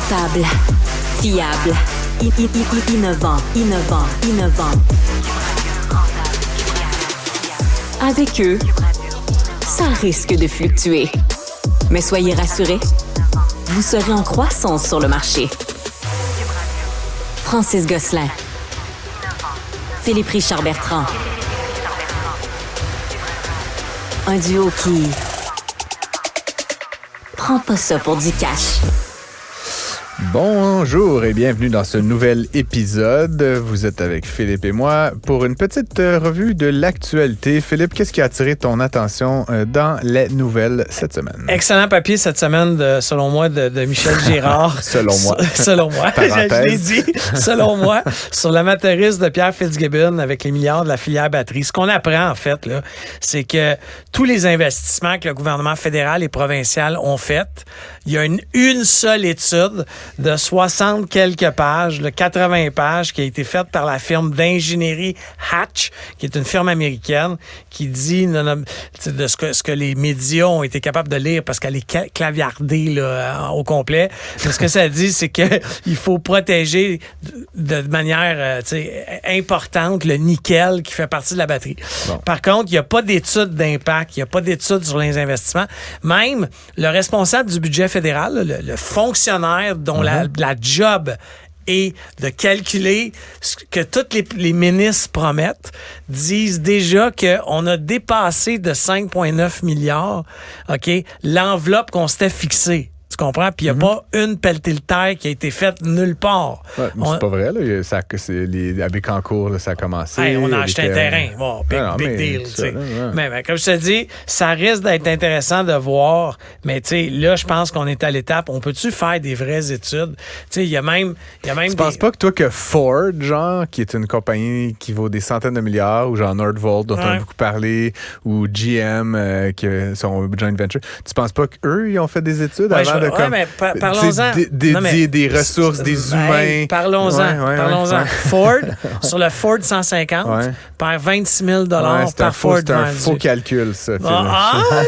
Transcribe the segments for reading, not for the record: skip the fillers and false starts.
Rentable, fiable, innovant. Avec eux, ça risque de fluctuer. Mais soyez rassurés, vous serez en croissance sur le marché. Francis Gosselin, Philippe Richard Bertrand. Un duo qui prend pas ça pour du cash. Bonjour et bienvenue dans ce nouvel épisode. Vous êtes avec Philippe et moi pour une petite revue de l'actualité. Philippe, qu'est-ce qui a attiré ton attention dans les nouvelles cette semaine? Excellent papier cette semaine, selon moi, de Michel Girard. Selon moi. Selon moi. Je l'ai dit. Selon moi, sur l'amateurisme de Pierre Fitzgibbon avec les milliards de la filière batterie. Ce qu'on apprend, en fait, là, c'est que tous les investissements que le gouvernement fédéral et provincial ont faits, il y a une seule étude de 60 quelques pages, 80 pages, qui a été faite par la firme d'ingénierie Hatch, qui est une firme américaine, qui dit de ce que les médias ont été capables de lire parce qu'elle est claviardée là, au complet. Mais ce que ça dit, c'est qu'il faut protéger de manière importante le nickel qui fait partie de la batterie. Bon. Par contre, il n'y a pas d'études d'impact, il n'y a pas d'études sur les investissements. Même le responsable du budget fédéral, le fonctionnaire dont la job est de calculer ce que tous les ministres promettent, disent déjà qu'on a dépassé de 5,9 milliards, l'enveloppe qu'on s'était fixée. Tu comprends? Puis il n'y a pas une pelletée de terre qui a été faite nulle part. Ouais, c'est pas vrai. Là. À Bécancour, ça a commencé. Hey, on a acheté un terrain. Bon, big deal. Mais comme je te dis, ça risque d'être intéressant de voir. Mais là, je pense qu'on est à l'étape. On peut-tu faire des vraies études? Il y a même tu penses pas que toi, que Ford, genre, qui est une compagnie qui vaut des centaines de milliards, ou genre Nordvolt, dont on a beaucoup parlé, ou GM, qui sont joint venture, tu penses pas qu'eux, ils ont fait des études avant parlons-en. Dédier des ressources, des humains. Parlons-en. Ford, sur le Ford 150, perd 26 000 par Ford vendu. C'est un faux calcul, ça.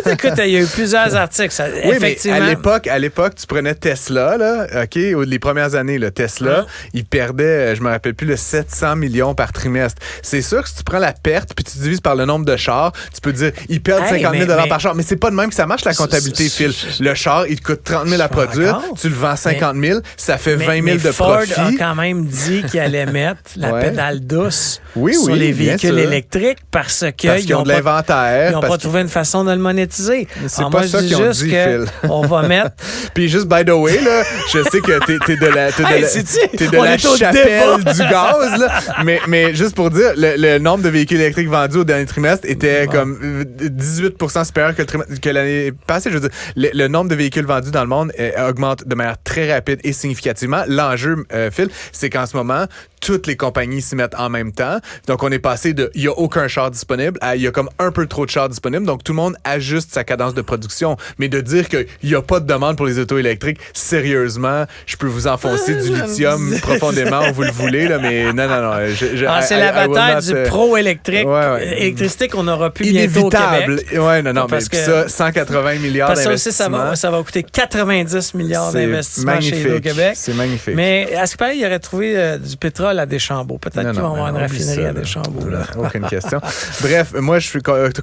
Écoute, il y a eu plusieurs articles. Effectivement. Mais à l'époque, tu prenais Tesla, là, les premières années, là, Tesla, il perdait, je me rappelle plus, 700 millions par trimestre. C'est sûr que si tu prends la perte puis tu divises par le nombre de chars, tu peux dire, ils perdent 50 000 par char. Mais c'est pas de même que ça marche, la comptabilité, Phil. Le char, il te coûte 30 000 à produire, tu le vends 50 000, ça fait 20 000 de profit. Ford a quand même dit qu'il allait mettre la pédale douce sur les véhicules électriques parce qu'ils ont de l'inventaire. Ils n'ont pas trouvé une façon de le monétiser. C'est pas ça qu'ils ont dit, Phil. On va mettre... Puis juste, by the way, là, je sais que t'es de la chapelle du gaz, là, mais juste pour dire, le nombre de véhicules électriques vendus au dernier trimestre était comme 18% supérieur que l'année passée. Je veux dire, le nombre de véhicules vendus dans le monde augmente de manière très rapide et significativement. L'enjeu, Phil, c'est qu'en ce moment, toutes les compagnies s'y mettent en même temps. Donc, on est passé de « il n'y a aucun char disponible » à « il y a comme un peu trop de chars disponibles ». Donc, tout le monde ajuste sa cadence de production. Mais de dire qu'il n'y a pas de demande pour les autos électriques, sérieusement, je peux vous enfoncer du lithium profondément où vous le voulez, là, mais non. C'est la bataille du pro-électrique. Électricité qu'on n'aura plus bientôt au Québec. Mais ça, 180 milliards d'investissements. Ça aussi, ça va coûter 90 milliards d'investissements chez Hydro-Québec. C'est magnifique. Mais à ce qu'il il aurait trouvé du pétrole à Deschambault. Peut-être qu'ils vont avoir une raffinerie à Deschambault. Aucune question. Bref, moi,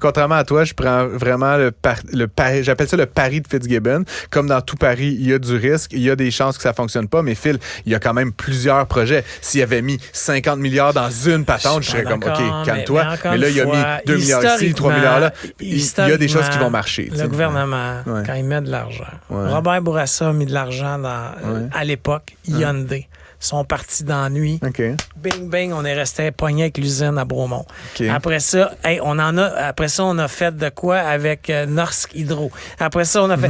contrairement à toi, je prends vraiment le pari, j'appelle ça le pari de Fitzgibbon. Comme dans tout pari, il y a du risque, il y a des chances que ça fonctionne pas, mais Phil, il y a quand même plusieurs projets. S'il avait mis 50 milliards dans une patente, je serais comme, OK, calme-toi. Mais là, il a mis 2 milliards ici, 3 milliards là. Il y a des choses qui vont marcher. Le gouvernement, quand il met de l'argent. Robert Bourassa a mis de l'argent à l'époque, Hyundai. Sont partis d'ennui. Bing, bing, on est resté pogné avec l'usine à Bromont. Après ça, on a fait de quoi avec Norsk Hydro. Après ça, on a fait...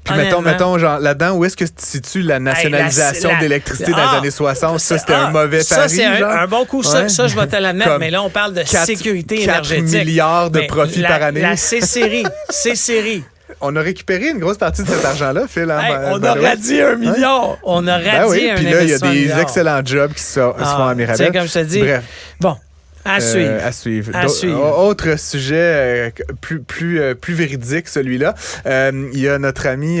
Puis mettons, genre, là-dedans, où est-ce que tu situes la nationalisation de l'électricité dans les années 60? Ça, c'était un mauvais pari, ça, c'est un bon coup. Ça, je vais te l'admettre. Mais là, on parle de sécurité énergétique. 4 milliards de profits par année. La C-série. On a récupéré une grosse partie de cet argent-là, Phil. On a radié 1 milliard. On a radié un investissement. Puis là, il y a des excellents jobs qui se font à Mirabel. Comme je te dis. Bref. Bon. À suivre. À suivre. À suivre. Autre sujet plus véridique, celui-là. Il y a notre ami,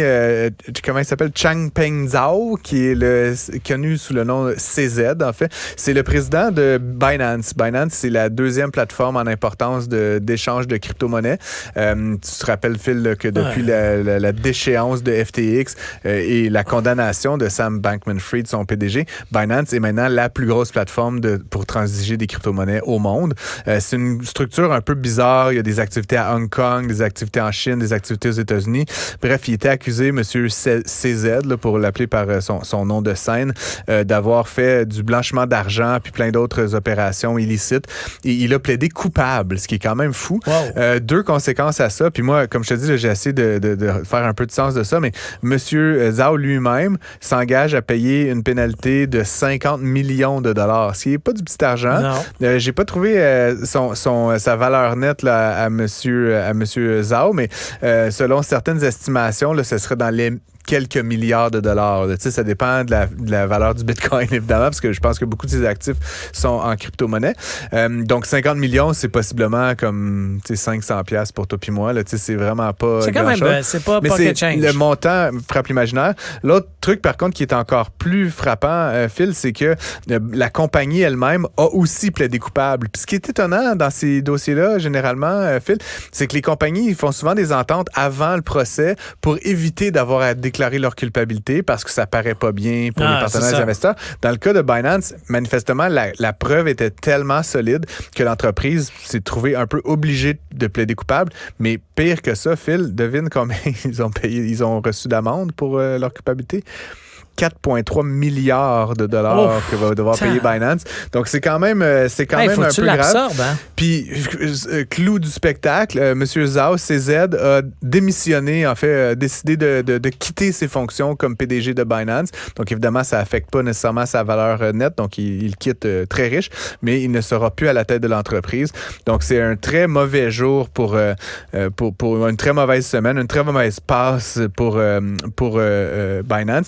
comment il s'appelle? Changpeng Zhao, qui est connu sous le nom CZ, en fait. C'est le président de Binance. Binance, c'est la deuxième plateforme en importance d'échange de crypto-monnaies. Tu te rappelles, Phil, là, que depuis la déchéance de FTX et la condamnation de Sam Bankman-Fried, son PDG, Binance est maintenant la plus grosse plateforme pour transiger des crypto-monnaies au monde. C'est une structure un peu bizarre. Il y a des activités à Hong Kong, des activités en Chine, des activités aux États-Unis. Bref, il était accusé, M. CZ, là, pour l'appeler par son nom de scène, d'avoir fait du blanchiment d'argent puis plein d'autres opérations illicites. Et il a plaidé coupable, ce qui est quand même fou. Wow. Deux conséquences à ça. Puis moi, comme je te dis, là, j'ai essayé de faire un peu de sens de ça, mais M. Zhao lui-même s'engage à payer une pénalité de 50 millions de dollars, ce qui n'est pas du petit argent. J'ai pas trouvé sa valeur nette là, à monsieur Zhao, mais selon certaines estimations, là, ce serait dans les quelques milliards de dollars. Tu sais, ça dépend de la valeur du Bitcoin, évidemment, parce que je pense que beaucoup de ces actifs sont en crypto-monnaie. Donc, 50 millions, c'est possiblement comme 500$ pour toi puis moi. Là, c'est vraiment pas c'est quand grand-chose. même, c'est pas pocket change. Le montant frappe l'imaginaire. L'autre truc, par contre, qui est encore plus frappant, Phil, c'est que la compagnie elle-même a aussi plaidé coupable. Puis ce qui est étonnant dans ces dossiers-là, généralement, Phil, c'est que les compagnies font souvent des ententes avant le procès pour éviter d'avoir à déclarer leur culpabilité parce que ça paraît pas bien pour les partenaires des investisseurs. Dans le cas de Binance, manifestement, la preuve était tellement solide que l'entreprise s'est trouvée un peu obligée de plaider coupable. Mais pire que ça, Phil, devine combien ils ont reçu d'amende pour leur culpabilité? 4,3 milliards de dollars que va devoir payer Binance. Donc, c'est quand même un peu grave. Hein? Puis, clou du spectacle, M. Zhao, CZ, a démissionné, en fait, a décidé de quitter ses fonctions comme PDG de Binance. Donc, évidemment, ça n'affecte pas nécessairement sa valeur nette. Donc, il quitte très riche, mais il ne sera plus à la tête de l'entreprise. Donc, c'est un très mauvais jour pour une très mauvaise semaine, une très mauvaise passe pour Binance.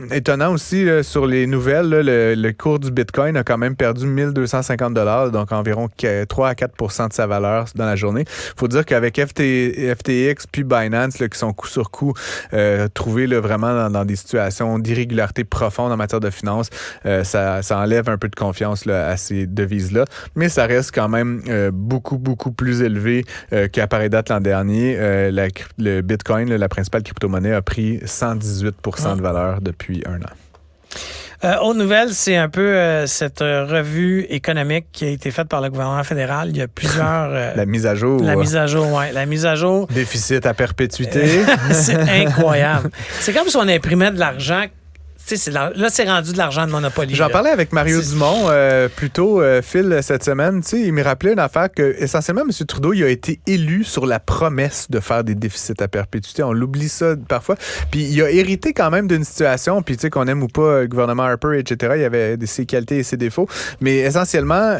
Étonnant aussi, sur les nouvelles, là, le cours du Bitcoin a quand même perdu 1250$, donc environ 3 à 4% de sa valeur dans la journée. Il faut dire qu'avec FTX puis Binance, là, qui sont coup sur coup trouvés là, vraiment dans des situations d'irrégularité profonde en matière de finances, ça enlève un peu de confiance là, à ces devises-là. Mais ça reste quand même beaucoup, beaucoup plus élevé qu'à pareille date l'an dernier. Le Bitcoin, la principale crypto-monnaie, a pris 118% de valeur depuis un an. Autre nouvelle, c'est un peu cette revue économique qui a été faite par le gouvernement fédéral. Il y a plusieurs... la mise à jour. La mise à jour, oui. La mise à jour. Déficit à perpétuité. C'est incroyable. C'est comme si on imprimait de l'argent. Là, c'est rendu de l'argent de Monopoly. J'en parlais avec Mario Dumont plus tôt, Phil, cette semaine. Il me rappelait une affaire que, essentiellement, M. Trudeau, il a été élu sur la promesse de faire des déficits à perpétuité. On l'oublie ça parfois. Puis il a hérité quand même d'une situation, puis tu sais, qu'on aime ou pas le gouvernement Harper, etc., il y avait ses qualités et ses défauts. Mais essentiellement,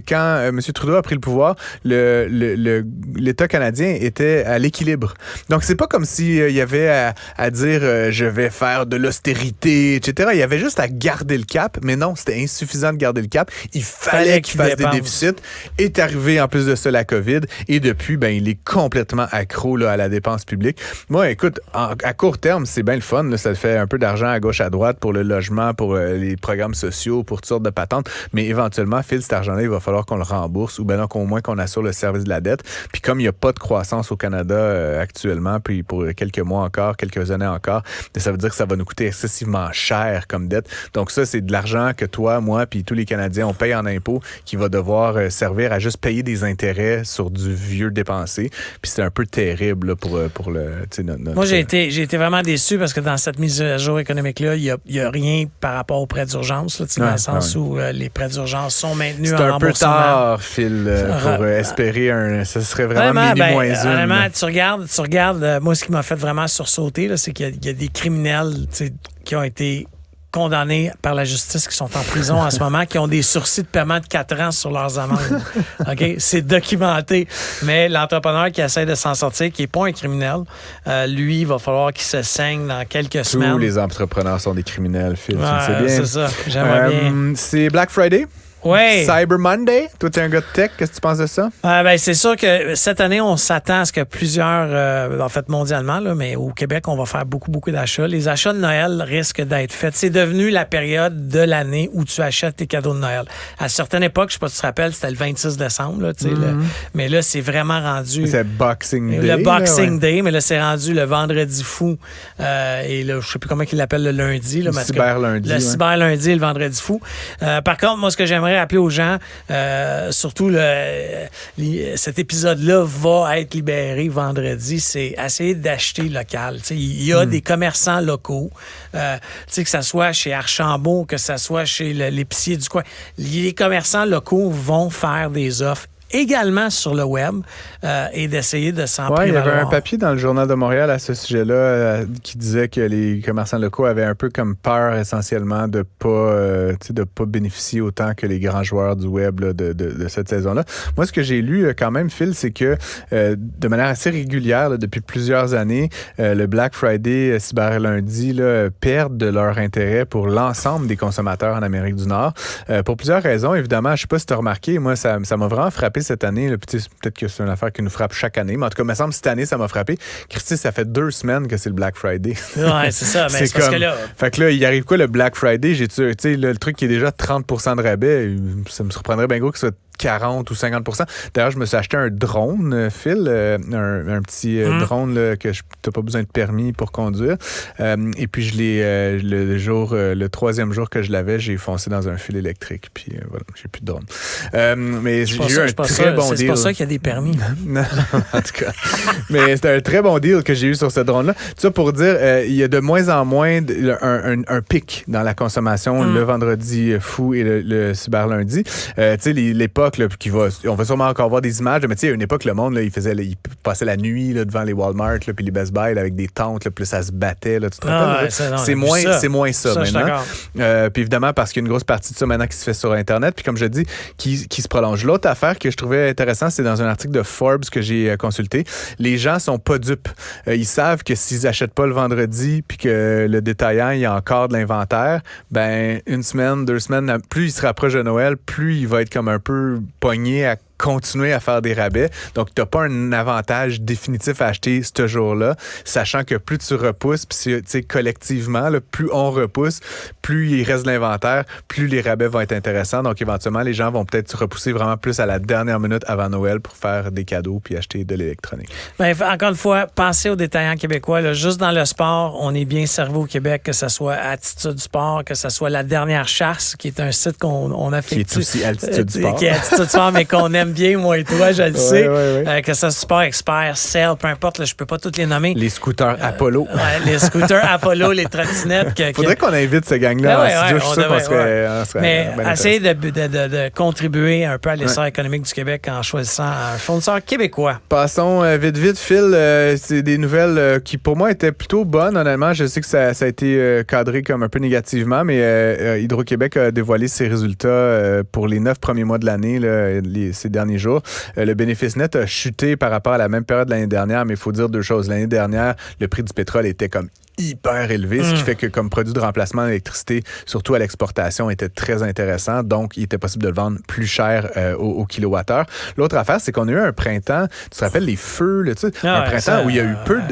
quand M. Trudeau a pris le pouvoir, l'État canadien était à l'équilibre. Donc, c'est pas comme s'il y avait à dire je vais faire de l'austérité, etc. Il y avait juste à garder le cap, mais non, c'était insuffisant de garder le cap. Il fallait qu'il fasse des déficits. Est arrivé en plus de ça la COVID, et depuis, il est complètement accro là, à la dépense publique. Moi, écoute, à court terme, c'est bien le fun. Là, ça fait un peu d'argent à gauche, à droite pour le logement, pour les programmes sociaux, pour toutes sortes de patentes, mais éventuellement, Phil, cet argent-là, il va falloir qu'on le rembourse ou bien qu'au moins qu'on assure le service de la dette. Puis comme il n'y a pas de croissance au Canada actuellement, puis pour quelques mois encore, quelques années encore, ça veut dire que ça va nous coûter excessivement cher comme dette. Donc ça, c'est de l'argent que toi, moi, puis tous les Canadiens, on paye en impôts qui va devoir servir à juste payer des intérêts sur du vieux dépensé. Puis c'est un peu terrible là, pour le... Notre... Moi, j'ai été vraiment déçu parce que dans cette mise à jour économique-là, il y a rien par rapport aux prêts d'urgence, là, dans le sens où les prêts d'urgence sont maintenus en remboursement. C'est un peu tard, Phil, pour espérer un... Ça serait vraiment mini-moins-une. Honnêtement, tu regardes moi, ce qui m'a fait vraiment sursauter, là, c'est qu'il y a des criminels qui ont été condamnés par la justice, qui sont en prison en ce moment, qui ont des sursis de paiement de 4 ans sur leurs amendes. OK? C'est documenté. Mais l'entrepreneur qui essaie de s'en sortir, qui n'est pas un criminel, lui, il va falloir qu'il se saigne dans quelques semaines. Tous les entrepreneurs sont des criminels, Phil. Ouais, c'est bien. C'est ça. J'aimerais bien. C'est Black Friday. Ouais. Cyber Monday. Toi, tu es un gars de tech. Qu'est-ce que tu penses de ça? C'est sûr que cette année, on s'attend à ce que plusieurs, en fait mondialement, là, mais au Québec, on va faire beaucoup d'achats. Les achats de Noël risquent d'être faits. C'est devenu la période de l'année où tu achètes tes cadeaux de Noël. À certaines époques, je sais pas si tu te rappelles, c'était le 26 décembre. Là, mais là, c'est vraiment rendu... C'est Boxing Day. Le Boxing Day, mais là, c'est rendu le vendredi fou. Et là, je sais plus comment ils l'appellent le lundi. Là, le cyber-lundi. Le cyber-lundi et le vendredi fou. Par contre, moi, ce que j'aimerais rappeler aux gens, surtout cet épisode-là va être libéré vendredi, c'est essayer d'acheter local. Il y a des commerçants locaux, que ça soit chez Archambault, que ça soit chez l'épicier du coin. Les commerçants locaux vont faire des offres également sur le web et d'essayer de s'en prévaloir. Il y avait un papier dans le Journal de Montréal à ce sujet-là qui disait que les commerçants locaux avaient un peu comme peur essentiellement de pas bénéficier autant que les grands joueurs du web là, de cette saison-là. Moi, ce que j'ai lu quand même, Phil, c'est que de manière assez régulière, là, depuis plusieurs années, le Black Friday, Cyber Lundi perdent de leur intérêt pour l'ensemble des consommateurs en Amérique du Nord. Pour plusieurs raisons, évidemment. Je ne sais pas si tu as remarqué, moi, ça m'a vraiment frappé cette année. Là, peut-être que c'est une affaire qui nous frappe chaque année, mais en tout cas, il me semble que cette année, ça m'a frappé. Christy, ça fait 2 semaines que c'est le Black Friday. Ouais, c'est ça. Mais c'est parce que là... Fait que là, il arrive quoi le Black Friday? Le truc qui est déjà 30% de rabais, ça me surprendrait bien gros que ce soit 40 ou 50%. D'ailleurs, je me suis acheté un drone, Phil, un petit drone là, que tu n'as pas besoin de permis pour conduire. Et puis, je l'ai le 3e jour que je l'avais, j'ai foncé dans un fil électrique. Puis voilà, j'ai plus de drone. Mais j'ai eu un très bon deal. C'est pour ça qu'il y a des permis. Non, en tout cas. Mais c'était un très bon deal que j'ai eu sur ce drone-là. Tout ça pour dire, il y a de moins en moins un pic dans la consommation le vendredi fou et le cyber lundi. Tu sais, l'époque là, on va sûrement encore voir des images, mais tu sais, à une époque, le monde, là, il passait la nuit là, devant les Walmart là, puis les Best Buy là, avec des tentes, là, puis ça se battait. Là, tu te rappelles? C'est moins ça maintenant. Puis évidemment, parce qu'il y a une grosse partie de ça maintenant qui se fait sur Internet, puis comme je dis, qui se prolonge. L'autre affaire que je trouvais intéressant, c'est dans un article de Forbes que j'ai consulté. Les gens sont pas dupes. Ils savent que s'ils achètent pas le vendredi, puis que le détaillant, il y a encore de l'inventaire, ben 1 semaine, 2 semaines, plus il se rapproche de Noël, plus il va être comme un peu pogné à continuer à faire des rabais. Donc, tu n'as pas un avantage définitif à acheter ce jour-là, sachant que plus tu repousses, puis collectivement, là, plus on repousse, plus il reste de l'inventaire, plus les rabais vont être intéressants. Donc, éventuellement, les gens vont peut-être se repousser vraiment plus à la dernière minute avant Noël pour faire des cadeaux puis acheter de l'électronique. Bien, encore une fois, pensez aux détaillants québécois. Là, juste dans le sport, on est bien servi au Québec, que ce soit Attitude Sport, que ce soit La Dernière Chasse, qui est un site qu'on affectue. Qui est aussi Altitude Sport. Qui est Altitude Sport, mais qu'on aime bien, moi et toi, je le sais. Que ça soit Sport Expert, Cell, peu importe, là, je peux pas toutes les nommer. Les scooters Apollo. Les scooters Apollo, les trottinettes. Faudrait qu'on invite ce gang-là en studio, je suis sûr qu'on serait mais essayez de contribuer un peu à l'essor économique du Québec en choisissant un fournisseur québécois. Passons vite, Phil. C'est des nouvelles qui, pour moi, étaient plutôt bonnes, honnêtement. Je sais que ça a été cadré comme un peu négativement, mais Hydro-Québec a dévoilé ses résultats pour les 9 premiers mois de l'année, ces derniers jours. Le bénéfice net a chuté par rapport à la même période de l'année dernière, mais il faut dire 2 choses. L'année dernière, le prix du pétrole était comme hyper élevé, ce qui fait que comme produit de remplacement, l'électricité, surtout à l'exportation, était très intéressant. Donc, il était possible de le vendre plus cher au kilowattheure. L'autre affaire, c'est qu'on a eu un printemps, tu te rappelles les feux, là, tu sais, un printemps où il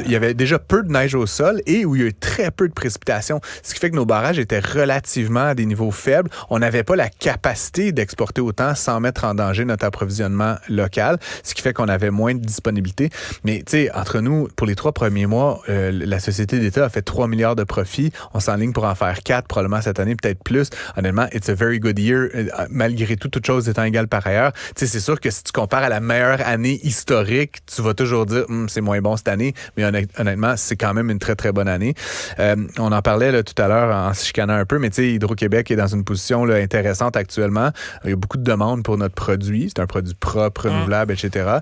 y avait déjà peu de neige au sol et où il y a eu très peu de précipitations, ce qui fait que nos barrages étaient relativement à des niveaux faibles. On n'avait pas la capacité d'exporter autant sans mettre en danger notre approvisionnement local, ce qui fait qu'on avait moins de disponibilité. Mais, tu sais, entre nous, pour les 3 premiers mois, la Société d'État a fait 3 milliards de profits. On s'enligne pour en faire 4 probablement cette année, peut-être plus. Honnêtement, it's a very good year, malgré tout, toutes choses étant égales par ailleurs. Tu sais, c'est sûr que si tu compares à la meilleure année historique, tu vas toujours dire c'est moins bon cette année, mais honnêtement, c'est quand même une très, très bonne année. On en parlait là, tout à l'heure en se chicanant un peu, mais tu sais, Hydro-Québec est dans une position là, intéressante actuellement. Il y a beaucoup de demandes pour notre produit. C'est un produit propre, renouvelable, etc.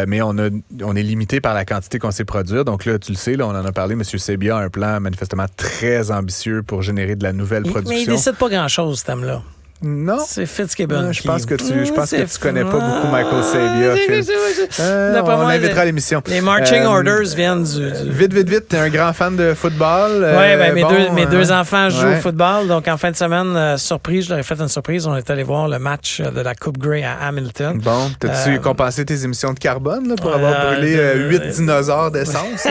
Mais on est limité par la quantité qu'on sait produire. Donc là, tu le sais, là, on en a parlé, M. Sebia a un plan manifestement très ambitieux pour générer de la nouvelle production. Mais il décide pas grand-chose, ce thème-là. Non. C'est Fitzgibbon. Je pense que tu connais pas beaucoup Michael Sabia. On l'invitera à l'émission. Les marching orders viennent du... Vite, t'es un grand fan de football. Oui, mes deux enfants jouent au football. Donc, en fin de semaine, surprise, je leur ai fait une surprise. On est allé voir le match de la Coupe Grey à Hamilton. Bon, t'as-tu compensé tes émissions de carbone là, pour avoir brûlé 8 dinosaures d'essence?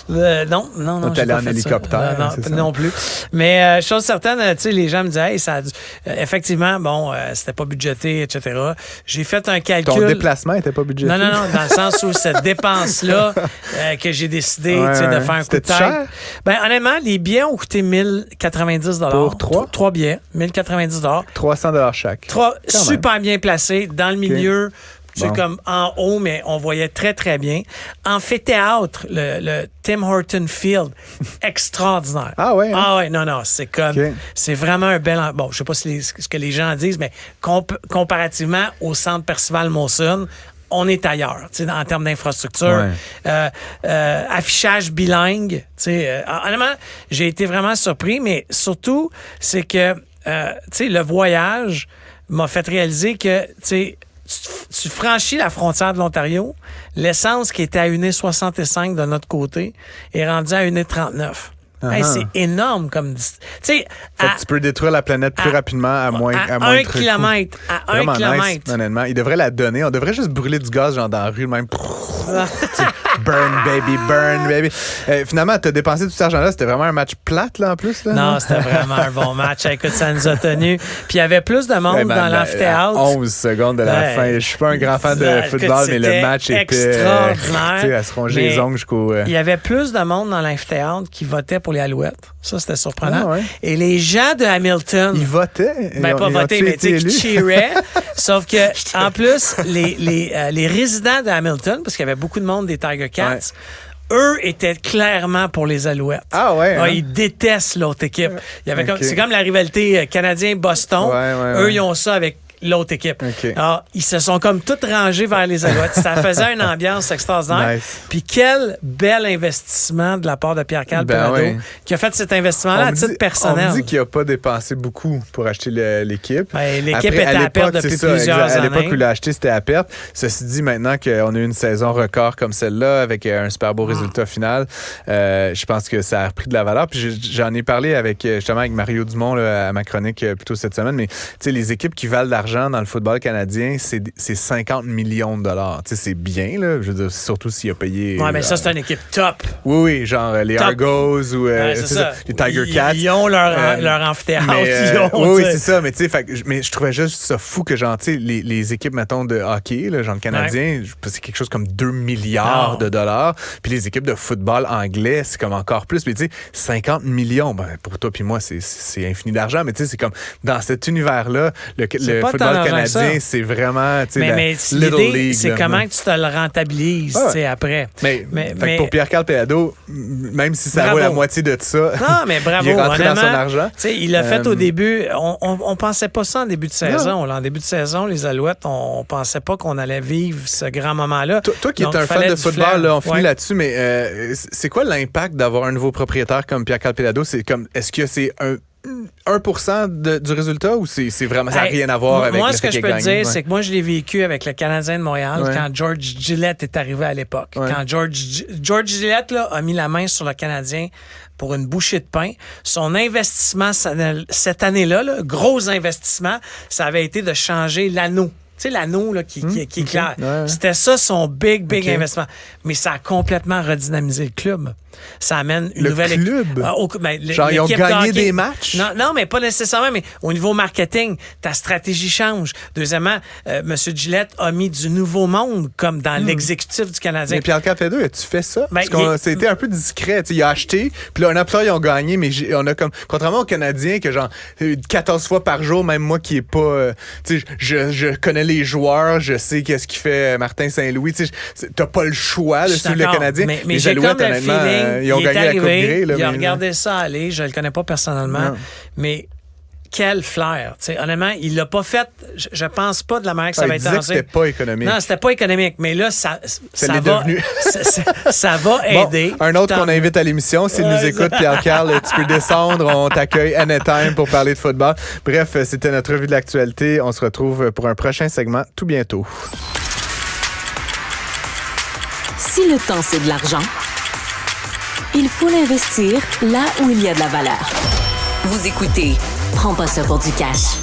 Non. T'es allé en hélicoptère. Non plus. Mais chose certaine, tu sais, les gens me disaient, hey, effectivement, c'était pas budgété, etc. J'ai fait un calcul. Ton déplacement était pas budgété? Non, dans le sens où cette dépense-là que j'ai décidé de faire un coup de tête. Cher? Honnêtement, les billets ont coûté 1090 Pour 3? 3 billets, 1090 $300 chaque. 3 super bien placés dans le milieu. C'est comme en haut, mais on voyait très, très bien. Amphithéâtre, le Tim Horton Field, extraordinaire. Ah ouais? Ah ouais, non, c'est comme... C'est vraiment un bel... Bon, je sais pas ce que les gens disent, mais comparativement au centre Percival Molson, on est ailleurs, en termes d'infrastructure. Affichage bilingue. Honnêtement, j'ai été vraiment surpris, mais surtout, c'est que le voyage m'a fait réaliser que... Tu franchis la frontière de l'Ontario, l'essence qui était à 1,65 de notre côté est rendue à 1,39. Hey, c'est énorme comme... Tu peux détruire la planète plus rapidement à moins un kilomètre. À 1 kilomètre. Nice, honnêtement. Ils devraient la donner. On devrait juste brûler du gaz genre dans la rue, même. Burn, baby. Finalement, t'as dépensé tout cet argent-là. C'était vraiment un match plate, là, en plus. Là, non, c'était vraiment un bon match. Écoute, ça nous a tenus. Puis il y avait plus de monde dans l'amphithéâtre. 11 secondes de la fin. Je suis pas un grand fan de football, mais le match était extraordinaire. À se ronger les ongles jusqu'au... Il y avait plus de monde dans l'amphithéâtre qui votait pour les Alouettes. Ça, c'était surprenant. Et les gens de Hamilton... Ils votaient? Pas votés, mais qui cheeraient. Sauf que, en plus, les résidents de Hamilton, parce qu'il y avait beaucoup de monde des Tiger Cats, eux étaient clairement pour les Alouettes. Ah ouais? Ils détestent l'autre équipe. C'est comme la rivalité Canadien-Boston. Eux, ils ont ça avec l'autre équipe. Alors, ils se sont comme tous rangés vers les Alouettes. Ça faisait une ambiance extraordinaire. Puis quel bel investissement de la part de Pierre-Carl Pelado qui a fait cet investissement-là à titre personnel. On dit qu'il n'a pas dépensé beaucoup pour acheter l'équipe. L'équipe était à perte depuis plusieurs années. À l'époque où il l'a acheté, c'était à perte. Ceci dit, maintenant qu'on a eu une saison record comme celle-là, avec un super beau résultat final, je pense que ça a repris de la valeur. Puis j'en ai parlé justement avec Mario Dumont là, à ma chronique plus tôt cette semaine, mais les équipes qui valent d'argent dans le football canadien, c'est 50 millions de dollars. C'est bien, là. Je veux dire, surtout s'il a payé... Ouais, mais ça, c'est une équipe top. Oui, genre les Argos ou les Tiger Cats. Ils ont leur amphithéâtre. Oui, c'est ça. Mais je trouvais juste ça fou que, genre, les équipes, mettons, de hockey, là, genre le Canadien, c'est quelque chose comme 2 milliards de dollars. Puis les équipes de football anglais, c'est comme encore plus. Mais tu sais, 50 millions, pour toi puis moi, c'est infini d'argent. Mais tu sais, c'est comme dans cet univers-là, le football canadien, c'est vraiment mais Little League. C'est comment que tu te le rentabilises après. Mais pour Pierre-Carl Pelado, même si ça vaut la moitié de ça, non, mais bravo, il est rentré dans son argent. Il l'a fait au début. On pensait pas ça en début de saison. En début de saison, les Alouettes, on pensait pas qu'on allait vivre ce grand moment-là. Toi qui es un fan de football, là, on finit là-dessus, mais c'est quoi l'impact d'avoir un nouveau propriétaire comme Pierre-Carl Pelado? Est-ce que c'est 1% du résultat ou c'est vraiment ça n'a rien à voir avec moi, le ce que je peux te dire, c'est que moi, je l'ai vécu avec le Canadien de Montréal quand George Gillette est arrivé à l'époque. Quand George Gillette là, a mis la main sur le Canadien pour une bouchée de pain, son investissement cette année-là, gros investissement, ça avait été de changer l'anneau. Tu sais, l'anneau là, qui est clair. C'était ça son big investissement. Mais ça a complètement redynamisé le club. Ça amène une nouvelle club. Genre, ils ont gagné des matchs? Non, mais pas nécessairement. Mais au niveau marketing, ta stratégie change. Deuxièmement, M. Gillette a mis du nouveau monde comme dans l'exécutif du Canadien. Mais Pierre-Carl Pelado, as-tu fait ça? Parce que c'était un peu discret. Il a acheté, puis là, un an plus tard, ils ont gagné, mais on a comme... Contrairement aux Canadiens, que genre 14 fois par jour, même moi qui est pas... je connais les joueurs, je sais qu'est-ce qu'il fait Martin Saint-Louis. T'as pas le choix de suivre le Canadien. Mais les j'ai Alouettes, comme le feeling, ils ont gagné la Coupe Grey. Il a regardé ça aller, je le connais pas personnellement, mais quel flair. T'sais, honnêtement, il l'a pas fait, je pense pas de la manière que ça va être lancé. Il disait que c'était pas économique. Non, c'était pas économique, mais là, ça l'est va, devenu. ça va aider. Un autre qu'on invite à l'émission, s'il nous écoute, Pierre-Carl, tu peux descendre, on t'accueille anytime pour parler de football. Bref, c'était notre revue de l'actualité. On se retrouve pour un prochain segment tout bientôt. Si le temps, c'est de l'argent, il faut l'investir là où il y a de la valeur. Vous écoutez Prends pas ça pour du cash.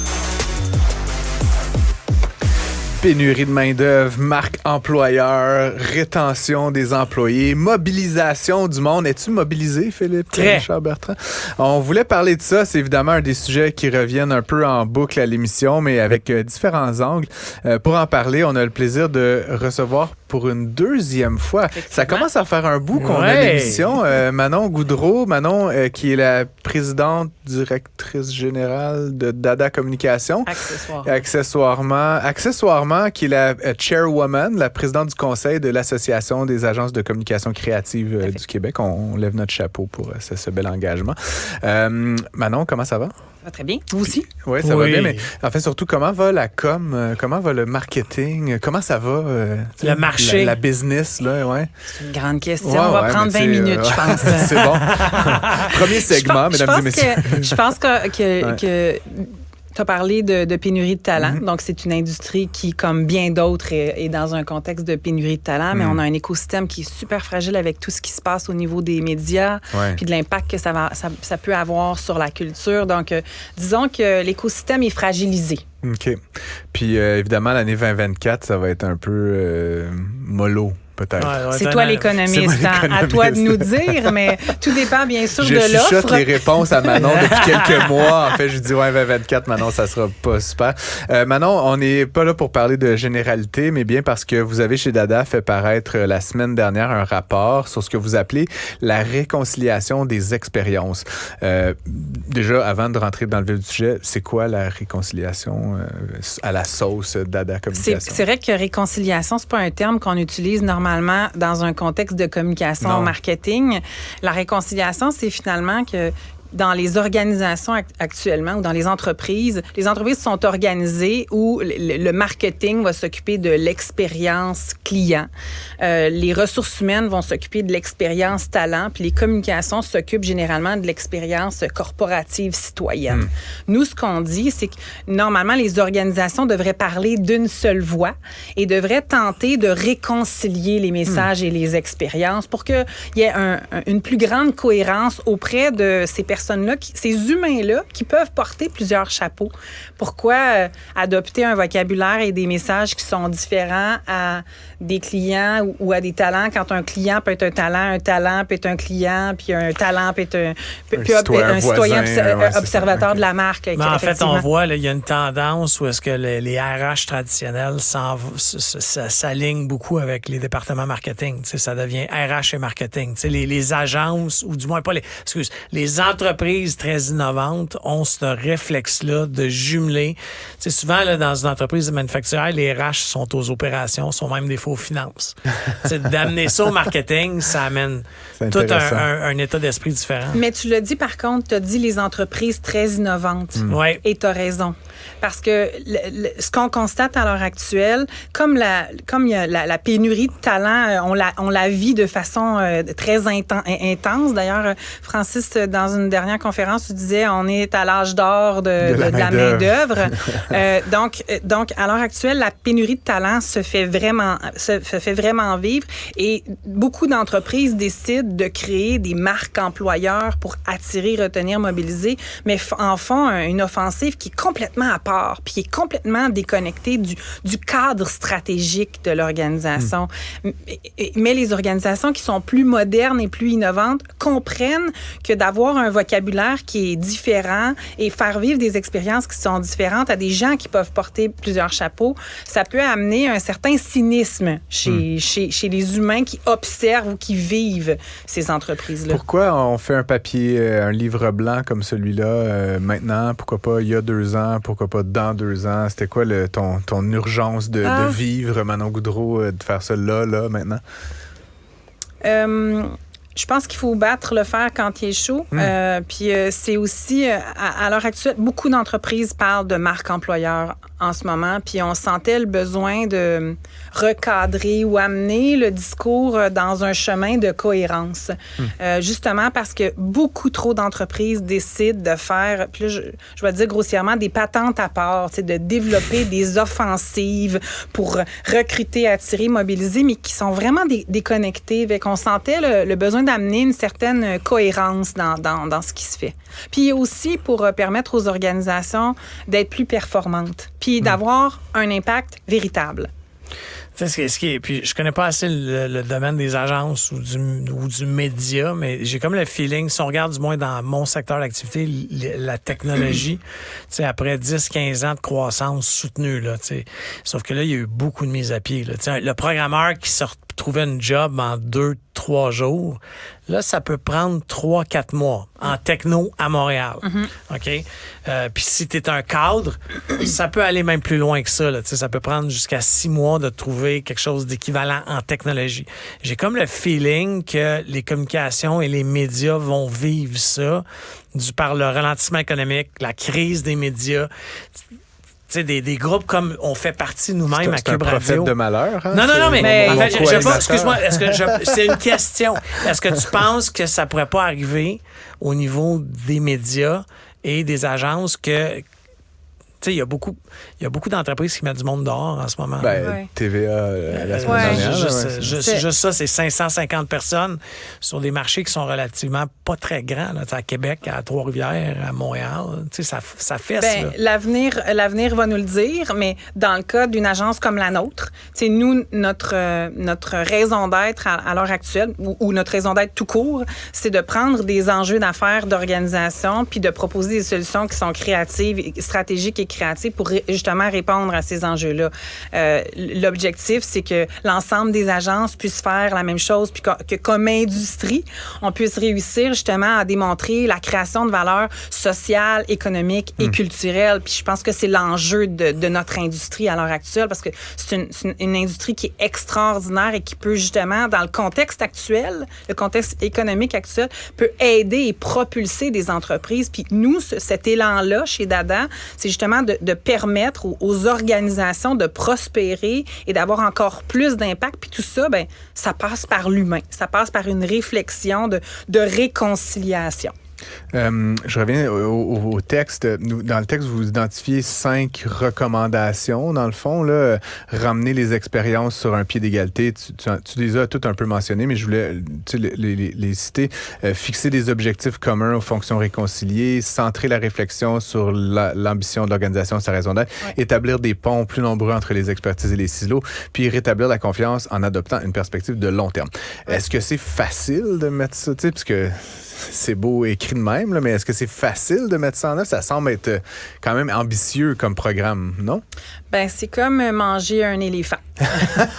Pénurie de main-d'œuvre, marque employeur, rétention des employés, mobilisation du monde. Es-tu mobilisé, Philippe? Très. Richard Bertrand? On voulait parler de ça. C'est évidemment un des sujets qui reviennent un peu en boucle à l'émission, mais avec différents angles. Pour en parler, on a le plaisir de recevoir pour une deuxième fois. Ça commence à faire un bout qu'on a l'émission. Manon Goudreau, qui est la présidente directrice générale de Dada Communication. Accessoirement, qui est la chairwoman, la présidente du conseil de l'Association des agences de communication créative du Québec. On lève notre chapeau pour ce bel engagement. Manon, comment ça va? Ça va très bien. Vous aussi? Oui, ça va bien, mais en fait, surtout, comment va la com? Comment va le marketing? Comment ça va? Le marché? La business, là, ouais. C'est une grande question. On va prendre 20 minutes, je pense. C'est bon. Premier segment, mesdames et messieurs. Je pense que tu as parlé de pénurie de talent. Mm-hmm. Donc, c'est une industrie qui, comme bien d'autres, est dans un contexte de pénurie de talent, mais on a un écosystème qui est super fragile avec tout ce qui se passe au niveau des médias, puis de l'impact que ça peut avoir sur la culture. Donc, disons que l'écosystème est fragilisé. OK. Puis, évidemment, l'année 2024, ça va être un peu mollo. Peut-être. C'est toi l'économiste. À toi de nous dire, mais tout dépend bien sûr de l'offre. Je chuchote les réponses à Manon depuis quelques mois. En fait, je dis 2024, Manon, ça sera pas super. Manon, on n'est pas là pour parler de généralité, mais bien parce que vous avez chez Dada fait paraître la semaine dernière un rapport sur ce que vous appelez la réconciliation des expériences. Déjà, avant de rentrer dans le vif du sujet, c'est quoi la réconciliation à la sauce Dada Communication? C'est vrai que réconciliation, c'est pas un terme qu'on utilise normalement dans un contexte de communication marketing. La réconciliation, c'est finalement que dans les organisations actuellement ou dans les entreprises sont organisées où le marketing va s'occuper de l'expérience client. Les ressources humaines vont s'occuper de l'expérience talent, puis les communications s'occupent généralement de l'expérience corporative citoyenne. Nous, ce qu'on dit, c'est que normalement, les organisations devraient parler d'une seule voix et devraient tenter de réconcilier les messages et les expériences pour qu'il y ait une plus grande cohérence auprès de ces personnes-là, ces humains-là qui peuvent porter plusieurs chapeaux. Pourquoi adopter un vocabulaire et des messages qui sont différents à des clients ou à des talents quand un client peut être un talent peut être un client, puis un talent peut être un citoyen observateur de la marque. Mais en fait, on voit, il y a une tendance où est-ce que les RH traditionnels s'alignent beaucoup avec les départements marketing. T'sais, ça devient RH et marketing. Les agences, ou du moins pas les entreprises très innovantes ont ce réflexe-là de jumeler. T'sais, souvent, là, dans une entreprise manufacturière, les RH sont aux opérations, sont même des fois aux finances. D'amener ça au marketing, ça amène tout un état d'esprit différent. Mais tu l'as dit, par contre, tu as dit les entreprises très innovantes. Et tu as raison. Parce que ce qu'on constate à l'heure actuelle, comme il y a la pénurie de talent, on la vit de façon très intense. D'ailleurs, Francis, dans une dernière conférence, tu disais on est à l'âge d'or de la main-d'œuvre. Donc, à l'heure actuelle, la pénurie de talent se fait vraiment vivre et beaucoup d'entreprises décident de créer des marques employeurs pour attirer, retenir, mobiliser, mais en font une offensive qui est complètement à part, puis qui est complètement déconnectée du cadre stratégique de l'organisation. Mais les organisations qui sont plus modernes et plus innovantes comprennent que d'avoir un vocabulaire qui est différent et faire vivre des expériences qui sont différentes à des gens qui peuvent porter plusieurs chapeaux, ça peut amener un certain cynisme chez les humains qui observent ou qui vivent ces entreprises-là. Pourquoi on fait un papier, un livre blanc comme celui-là maintenant? Pourquoi pas il y a 2 ans? Pourquoi pas dans 2 ans? C'était quoi ton urgence de vivre, Manon Goudreau, de faire ça là, maintenant? Je pense qu'il faut battre le fer quand il est chaud. Puis c'est aussi, à l'heure actuelle, beaucoup d'entreprises parlent de marque employeur en ce moment. Puis on sentait le besoin de recadrer ou amener le discours dans un chemin de cohérence. Justement parce que beaucoup trop d'entreprises décident de faire, puis là, je vais dire grossièrement, des patentes à part, de développer des offensives pour recruter, attirer, mobiliser, mais qui sont vraiment déconnectées. On sentait le besoin d'amener une certaine cohérence dans ce qui se fait. Puis aussi pour permettre aux organisations d'être plus performantes, puis d'avoir un impact véritable. Puis je connais pas assez le domaine des agences ou du média, mais j'ai comme le feeling, si on regarde du moins dans mon secteur d'activité, la technologie, après 10-15 ans de croissance soutenue, là, sauf que là, il y a eu beaucoup de mises à pied. Là, le programmeur qui se retrouvait une job en 2-3 jours, là, ça peut prendre 3-4 mois en techno à Montréal. OK? Puis si tu es un cadre, ça peut aller même plus loin que ça. Là. Ça peut prendre jusqu'à 6 mois de trouver quelque chose d'équivalent en technologie. J'ai comme le feeling que les communications et les médias vont vivre ça par le ralentissement économique, la crise des médias. Des groupes comme on fait partie nous-mêmes à Cube Radio. C'est un prophète de malheur. Hein? Non, mais en fait, excuse-moi, c'est une question. Est-ce que tu penses que ça pourrait pas arriver au niveau des médias et des agences que... Il y a beaucoup d'entreprises qui mettent du monde dehors en ce moment. TVA, la semaine dernière. Juste ça, c'est 550 personnes sur des marchés qui sont relativement pas très grands. Là, à Québec, à Trois-Rivières, à Montréal. Ça fesse. L'avenir va nous le dire, mais dans le cas d'une agence comme la nôtre, nous, notre raison d'être à l'heure actuelle, ou notre raison d'être tout court, c'est de prendre des enjeux d'affaires, d'organisation, puis de proposer des solutions qui sont créatives, stratégiques et créatives pour justement répondre à ces enjeux-là. L'objectif, c'est que l'ensemble des agences puissent faire la même chose, puis que comme industrie, on puisse réussir justement à démontrer la création de valeur sociale, économique et culturelle. Puis je pense que c'est l'enjeu de notre industrie à l'heure actuelle, parce que c'est une industrie qui est extraordinaire et qui peut justement, dans le contexte actuel, le contexte économique actuel, peut aider et propulser des entreprises. Puis nous, cet élan-là, chez Dada, c'est justement de permettre aux organisations de prospérer et d'avoir encore plus d'impact. Puis tout ça, ça passe par l'humain. Ça passe par une réflexion de réconciliation. Je reviens au texte. Dans le texte, vous identifiez 5 recommandations. Dans le fond, là, ramener les expériences sur un pied d'égalité. Tu les as toutes un peu mentionnées, mais je voulais les citer. Fixer des objectifs communs aux fonctions réconciliées, centrer la réflexion sur l'ambition de l'organisation, sa raison d'être, établir des ponts plus nombreux entre les expertises et les silos, puis rétablir la confiance en adoptant une perspective de long terme. Est-ce que c'est facile de mettre ça, parce que c'est beau écrit de même, là, mais est-ce que c'est facile de mettre ça en œuvre? Ça semble être quand même ambitieux comme programme, non? C'est comme manger un éléphant.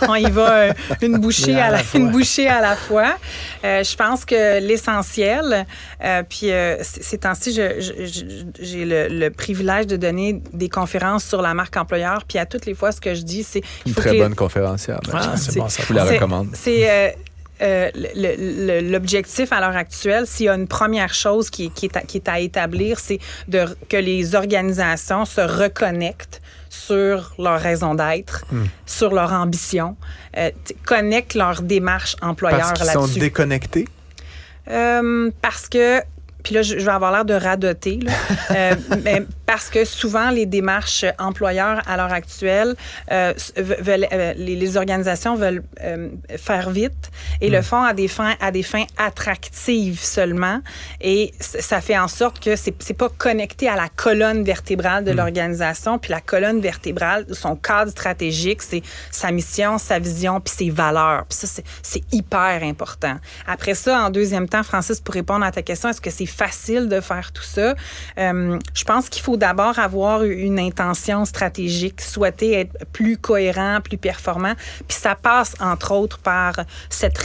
On y va une bouchée à la fois. Je pense que l'essentiel, puis ces temps-ci, j'ai le privilège de donner des conférences sur la marque employeur, puis à toutes les fois, ce que je dis, c'est... Une très bonne conférencière. C'est bon, ça. Je vous la recommande. L'objectif à l'heure actuelle, s'il y a une première chose qui est à établir, c'est que les organisations se reconnectent sur leur raison d'être, sur leur ambition, connectent leur démarche employeur là-dessus. Parce qu'ils sont déconnectés? Parce que... Puis là, je vais avoir l'air de radoter, là. Mais parce que souvent, les démarches employeurs à l'heure actuelle, les organisations veulent faire vite et le font à des fins attractives seulement. Et ça fait en sorte que c'est pas connecté à la colonne vertébrale de l'organisation. Puis la colonne vertébrale, son cadre stratégique, c'est sa mission, sa vision, puis ses valeurs. Puis ça, c'est hyper important. Après ça, en deuxième temps, Francis, pour répondre à ta question, est-ce que c'est facile de faire tout ça? Je pense qu'il faut d'abord avoir une intention stratégique, souhaiter être plus cohérent, plus performant. Puis ça passe, entre autres, par cette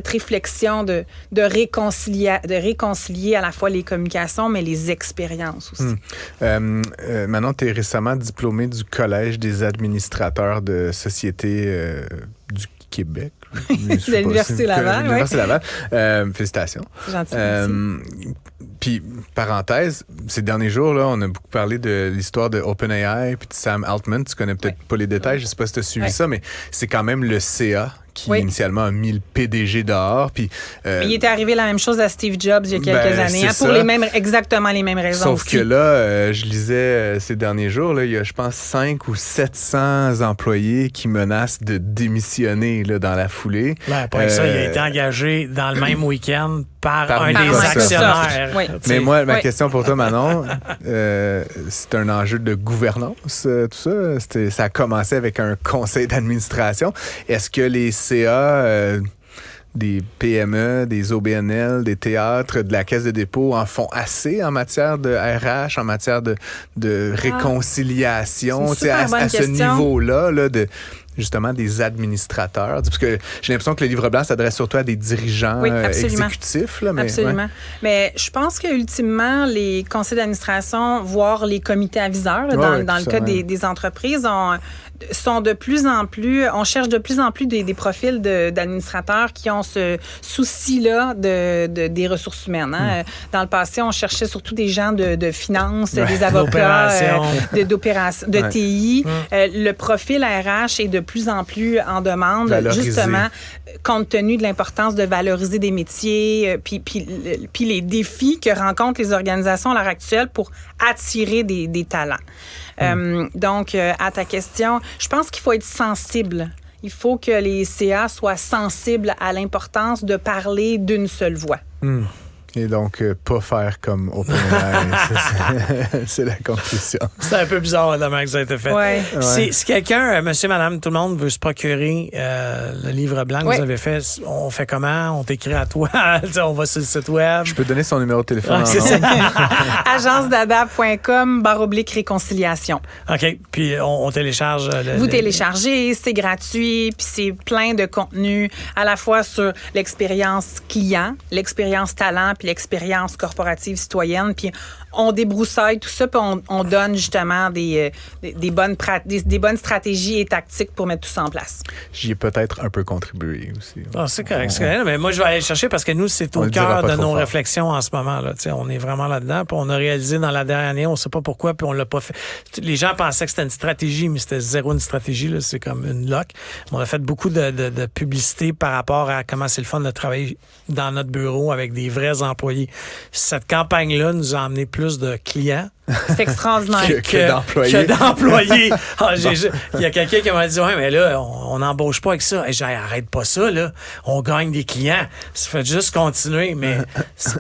réflexion de réconcilier à la fois les communications, mais les expériences aussi. Manon, tu es récemment diplômée du Collège des administrateurs de sociétés Québec. De l'Université Laval. L'Université Laval. Félicitations. C'est gentil. Puis, parenthèse, ces derniers jours, là, on a beaucoup parlé de l'histoire de OpenAI puis de Sam Altman. Tu connais peut-être pas les détails, je sais pas si tu as suivi ça, mais c'est quand même le CA qui initialement a mis le PDG dehors. Puis, mais il était arrivé la même chose à Steve Jobs il y a quelques années, pour exactement les mêmes raisons. Sauf que là, je lisais ces derniers jours, là, il y a, je pense, 500 ou 700 employés qui menacent de démissionner là, dans la foulée. Après ça, il a été engagé dans le même week-end par un des actionnaires. Oui. Mais moi, ma question pour toi, Manon, c'est un enjeu de gouvernance, tout ça. Ça a commencé avec un conseil d'administration. Est-ce que les CA, des PME, des OBNL, des théâtres, de la Caisse de dépôt en font assez en matière de RH, en matière de réconciliation, à ce niveau-là, là, de justement des administrateurs? Parce que j'ai l'impression que le livre blanc s'adresse surtout à des dirigeants exécutifs. Là, mais, absolument. Ouais. Mais je pense qu'ultimement, les conseils d'administration, voire les comités aviseurs, là, dans le cas des entreprises, sont de plus en plus... On cherche de plus en plus des profils d'administrateurs qui ont ce souci-là des ressources humaines. Hein. Dans le passé, on cherchait surtout des gens de finances, des avocats, d'opérations, de TI. Le profil RH est de plus en plus en demande, justement, compte tenu de l'importance de valoriser des métiers, puis les défis que rencontrent les organisations à l'heure actuelle pour attirer des talents. Donc, à ta question, je pense qu'il faut être sensible. Il faut que les CA soient sensibles à l'importance de parler d'une seule voix. Et donc, pas faire comme OpenAI. C'est la conclusion. C'est un peu bizarre, la que ça a été fait. Ouais. Si quelqu'un, monsieur, madame, tout le monde veut se procurer le livre blanc que vous avez fait, on fait comment? On t'écrit à toi? On va sur le site web? Je peux donner son numéro de téléphone. agencedada.com/réconciliation. OK. Puis on télécharge. Vous téléchargez, c'est gratuit, puis c'est plein de contenu à la fois sur l'expérience client, l'expérience talent, puis l'expérience corporative citoyenne, puis on débroussaille tout ça, puis on donne justement des bonnes stratégies et tactiques pour mettre tout ça en place. J'y ai peut-être un peu contribué aussi. C'est correct, c'est correct. Mais moi, je vais aller chercher parce que nous, c'est au cœur de nos réflexions en ce moment. Là. On est vraiment là-dedans. Puis on a réalisé dans la dernière année, on ne sait pas pourquoi, puis on l'a pas fait. Les gens pensaient que c'était une stratégie, mais c'était zéro une stratégie. Là. C'est comme une loc. On a fait beaucoup de publicité par rapport à comment c'est le fun de travailler dans notre bureau avec des vrais employés. Cette campagne-là nous a amené plus de clients. C'est extraordinaire. que d'employés. Il y a quelqu'un qui m'a dit, ouais, mais là, on n'embauche pas avec ça. Et j'ai dit, arrête pas ça, là. On gagne des clients. Ça fait juste continuer. Mais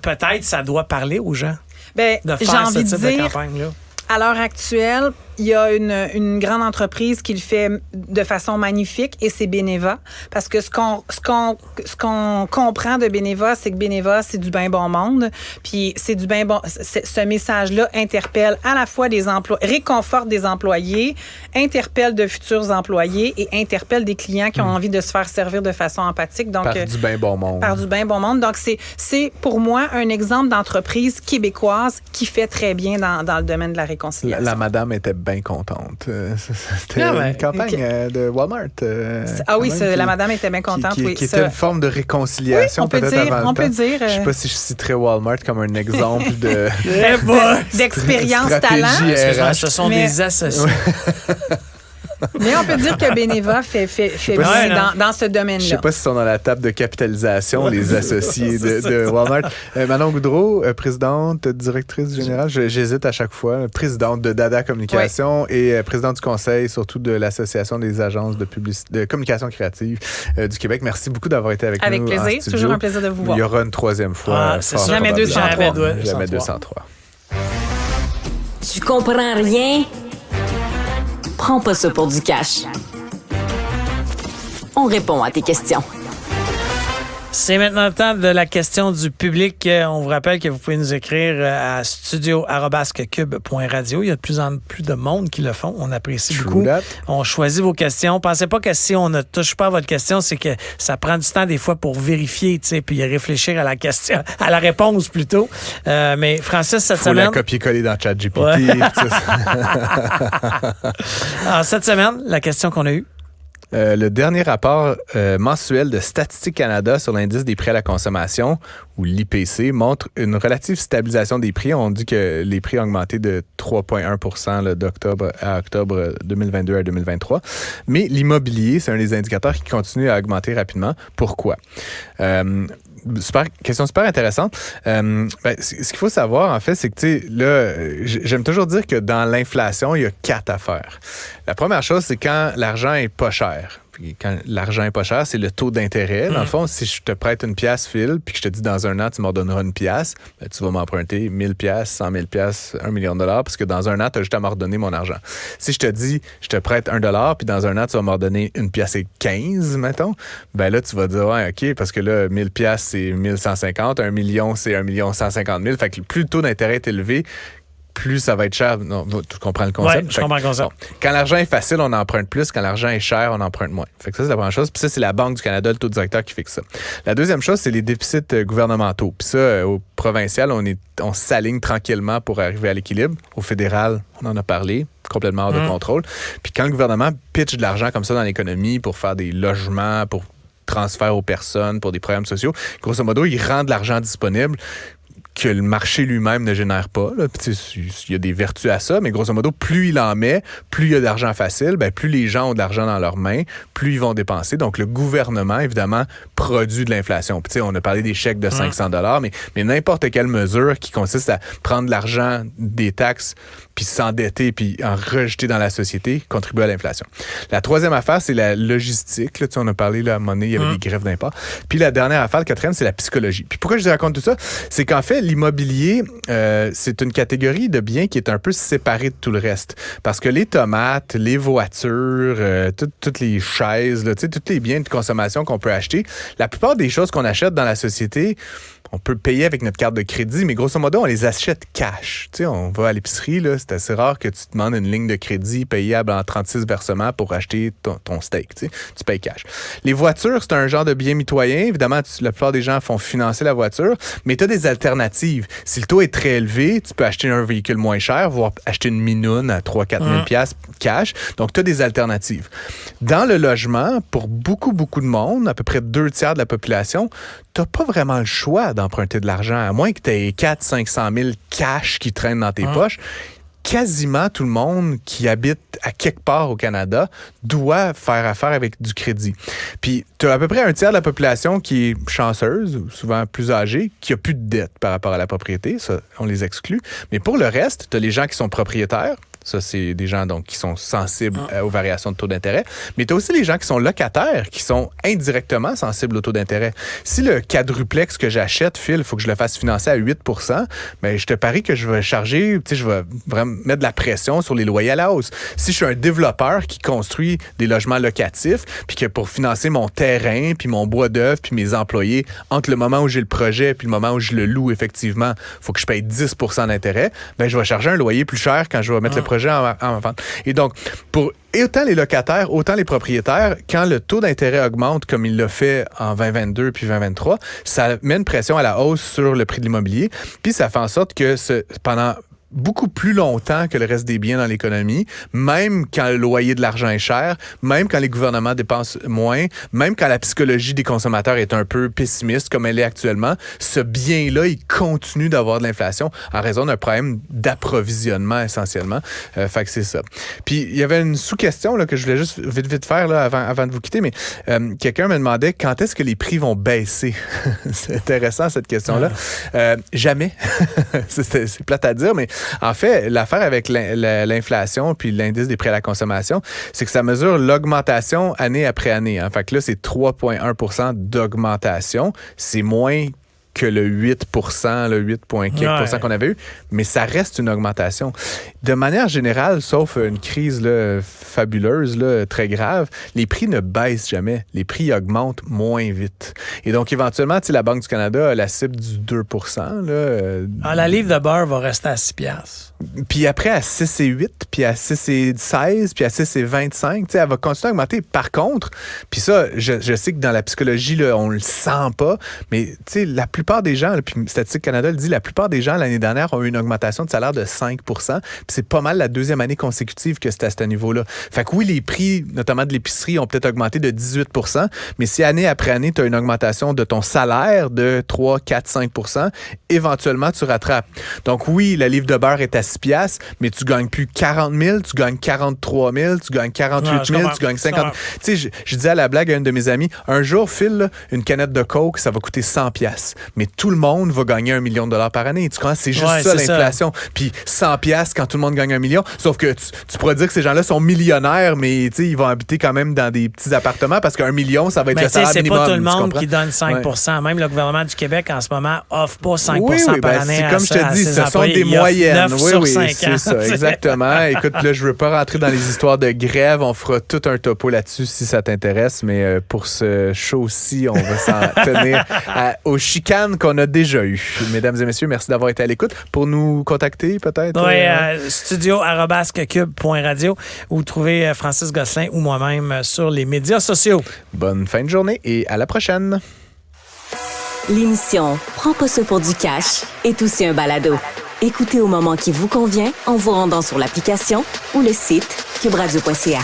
peut-être ça doit parler aux gens de faire ce type de campagne-là. À l'heure actuelle, il y a une grande entreprise qui le fait de façon magnifique et c'est Beneva. Parce que ce qu'on comprend de Beneva, c'est que Beneva, c'est du bien bon monde. Puis c'est du bien bon. Ce message-là interpelle à la fois des employés, réconforte des employés, interpelle de futurs employés et interpelle des clients qui ont envie de se faire servir de façon empathique. Donc, par du bien bon monde. Par du bien bon monde. Donc, c'est pour moi un exemple d'entreprise québécoise qui fait très bien dans le domaine de la réconciliation. La madame était bien contente. C'était une campagne de Walmart. La madame était bien contente. Qui était une forme de réconciliation, peut-être avant le temps. On peut dire. Je ne sais pas si je citerais Walmart comme un exemple d'expérience talent. Ce sont des associés. Mais on peut dire que Beneva fait bien dans ce domaine-là. Je ne sais pas s'ils sont dans la table de capitalisation, les associés de Walmart. Manon Goudreau, présidente, directrice générale, j'hésite à chaque fois, présidente de Dada Communication et présidente du conseil, surtout de l'Association des agences de communication créative du Québec. Merci beaucoup d'avoir été avec nous. Avec plaisir, toujours un plaisir de vous voir. Il y aura une troisième fois. Jamais 203. Jamais 203. Tu comprends rien? Prends pas ça pour du cash. On répond à tes questions. C'est maintenant le temps de la question du public. On vous rappelle que vous pouvez nous écrire à studio@cube.radio. Il y a de plus en plus de monde qui le font. On apprécie beaucoup. On choisit vos questions. Pensez pas que si on ne touche pas à votre question, c'est que ça prend du temps des fois pour vérifier, puis réfléchir à la question, à la réponse plutôt. Mais Francis, cette semaine... Faut la copier-coller dans ChatGPT. Alors, cette semaine, la question qu'on a eue, Le dernier rapport mensuel de Statistique Canada sur l'indice des prix à la consommation, ou l'IPC, montre une relative stabilisation des prix. On dit que les prix ont augmenté de 3,1 % là, d'octobre à octobre 2022 à 2023. Mais l'immobilier, c'est un des indicateurs qui continue à augmenter rapidement. Pourquoi? Question super intéressante. Ce qu'il faut savoir, en fait, c'est que, tu sais, là, j'aime toujours dire que dans l'inflation, il y a 4 affaires. La première chose, c'est quand l'argent est pas cher. Puis quand l'argent est pas cher, c'est le taux d'intérêt. Dans le fond, si je te prête une pièce, Phil, puis que je te dis dans un an, tu m'en donneras une pièce, ben, tu vas m'emprunter 1000 pièces, 100 000 pièces, $1 million, parce que dans un an, tu as juste à me redonner mon argent. Si je te dis, je te prête $1, puis dans un an, tu vas me redonner une pièce et 15, mettons, ben là, tu vas dire, ouais, OK, parce que là, 1000 pièces, c'est 1150, 1 million, c'est 1 150 000. Fait que plus le taux d'intérêt est élevé, plus ça va être cher. Non, tu comprends le concept? Oui, je comprends le concept. Bon, quand l'argent est facile, on emprunte plus. Quand l'argent est cher, on emprunte moins. Fait que ça, c'est la première chose. Puis ça, c'est la Banque du Canada, le taux directeur qui fixe ça. La deuxième chose, c'est les déficits gouvernementaux. Puis ça, au provincial, on s'aligne tranquillement pour arriver à l'équilibre. Au fédéral, on en a parlé, complètement hors de contrôle. Puis quand le gouvernement pitche de l'argent comme ça dans l'économie pour faire des logements, pour transfert aux personnes, pour des programmes sociaux, grosso modo, il rend de l'argent disponible que le marché lui-même ne génère pas. Là. Il y a des vertus à ça, mais grosso modo, plus il en met, plus il y a d'argent facile, ben, plus les gens ont de l'argent dans leurs mains, plus ils vont dépenser. Donc, le gouvernement, évidemment, produit de l'inflation. Puis, on a parlé des chèques de 500 $, mais n'importe quelle mesure qui consiste à prendre de l'argent des taxes, puis s'endetter, puis en rejeter dans la société, contribue à l'inflation. La troisième affaire, c'est la logistique. Là, on a parlé, là, à un moment donné, il y avait des grèves d'impôts. Puis la dernière affaire, le quatrième, c'est la psychologie. Puis pourquoi je te raconte tout ça? C'est qu'en fait, l'immobilier, c'est une catégorie de biens qui est un peu séparée de tout le reste. Parce que les tomates, les voitures, toutes les chaises, là, tous les biens de consommation qu'on peut acheter, la plupart des choses qu'on achète dans la société, on peut payer avec notre carte de crédit, mais grosso modo, on les achète cash. Tu sais, on va à l'épicerie, là, c'est assez rare que tu te demandes une ligne de crédit payable en 36 versements pour acheter ton steak. Tu sais, tu payes cash. Les voitures, c'est un genre de bien mitoyen. Évidemment, la plupart des gens font financer la voiture, mais tu as des alternatives. Si le taux est très élevé, tu peux acheter un véhicule moins cher, voire acheter une minoune à 3-4 000 piastres cash. Donc, tu as des alternatives. Dans le logement, pour beaucoup, beaucoup de monde, à peu près 2/3 de la population, tu n'as pas vraiment le choix d'emprunter de l'argent, à moins que tu aies 400-500 000 cash qui traînent dans tes poches. Quasiment tout le monde qui habite à quelque part au Canada doit faire affaire avec du crédit. Puis, tu as à peu près 1/3 de la population qui est chanceuse, souvent plus âgée, qui a plus de dette par rapport à la propriété. Ça, on les exclut. Mais pour le reste, tu as les gens qui sont propriétaires. Ça, c'est des gens donc qui sont sensibles aux variations de taux d'intérêt. Mais tu as aussi les gens qui sont locataires, qui sont indirectement sensibles au taux d'intérêt. Si le quadruplex que j'achète, Phil, il faut que je le fasse financer à 8 %, bien, je te parie que je vais charger, je vais vraiment mettre de la pression sur les loyers à la hausse. Si je suis un développeur qui construit des logements locatifs, puis que pour financer mon terrain, puis mon bois d'œuvre, puis mes employés, entre le moment où j'ai le projet puis le moment où je le loue, effectivement, il faut que je paye 10 % d'intérêt, bien, je vais charger un loyer plus cher quand je vais mettre le projet en vente. Et donc, pour autant les locataires, autant les propriétaires, quand le taux d'intérêt augmente comme il l'a fait en 2022 puis 2023, ça met une pression à la hausse sur le prix de l'immobilier. Puis ça fait en sorte que pendant beaucoup plus longtemps que le reste des biens dans l'économie, même quand le loyer de l'argent est cher, même quand les gouvernements dépensent moins, même quand la psychologie des consommateurs est un peu pessimiste comme elle est actuellement, ce bien-là, il continue d'avoir de l'inflation en raison d'un problème d'approvisionnement essentiellement. Fait que c'est ça. Puis il y avait une sous-question là, que je voulais juste vite faire là, avant de vous quitter, mais quelqu'un me demandait quand est-ce que les prix vont baisser. C'est intéressant cette question-là. Jamais. c'est plate à dire, mais en fait, l'affaire avec l'inflation puis l'indice des prix à la consommation, c'est que ça mesure l'augmentation année après année. Hein. Fait que là, c'est 3,1 % d'augmentation. C'est moins que le 8 %, le 8,4 % qu'on avait eu, mais ça reste une augmentation. De manière générale, sauf une crise là, fabuleuse, là, très grave, les prix ne baissent jamais. Les prix augmentent moins vite. Et donc, éventuellement, la Banque du Canada a la cible du 2 % là, la livre de beurre va rester à 6 piastres. Puis après, à 6,8, puis à 6,16, puis à 6,25, elle va continuer à augmenter. Par contre, puis ça, je sais que dans la psychologie, là, on le sent pas, mais la plupart plupart des gens, puis Statistique Canada le dit, la plupart des gens l'année dernière ont eu une augmentation de salaire de 5 %. Puis c'est pas mal la deuxième année consécutive que c'est à ce niveau-là. Fait que oui, les prix, notamment de l'épicerie, ont peut-être augmenté de 18 %, mais si année après année, tu as une augmentation de ton salaire de 3, 4, 5 %, éventuellement, tu rattrapes. Donc oui, le livre de beurre est à 6 $, mais tu gagnes plus 40 000, tu gagnes 43 000, tu gagnes 48 000, tu gagnes 50 000. Tu sais, je disais à la blague à une de mes amies, un jour, Phil, là, une canette de Coke, ça va coûter 100 $. Mais tout le monde va gagner $1 million par année. Tu comprends? C'est juste ça, l'inflation. Puis 100 $ quand tout le monde gagne 1 million. Sauf que tu pourrais dire que ces gens-là sont millionnaires, mais ils vont habiter quand même dans des petits appartements parce qu'un million, ça va être le salaire minimum. C'est pas tout le monde qui donne 5 %. Même le gouvernement du Québec, en ce moment, offre pas 5 % par année. Comme je te dis, ce sont des moyennes. Oui, c'est ça, exactement. Écoute, là, je veux pas rentrer dans les histoires de grève. On fera tout un topo là-dessus si ça t'intéresse, mais pour ce show-ci, on va s'en tenir aux chicanes qu'on a déjà eues. Mesdames et messieurs, merci d'avoir été à l'écoute. Pour nous contacter, peut-être? Oui, studio@cube.radio ou trouver Francis Gosselin ou moi-même sur les médias sociaux. Bonne fin de journée et à la prochaine. L'émission Prends pas ça pour du cash est aussi un balado. Écoutez au moment qui vous convient en vous rendant sur l'application ou le site cubradio.ca.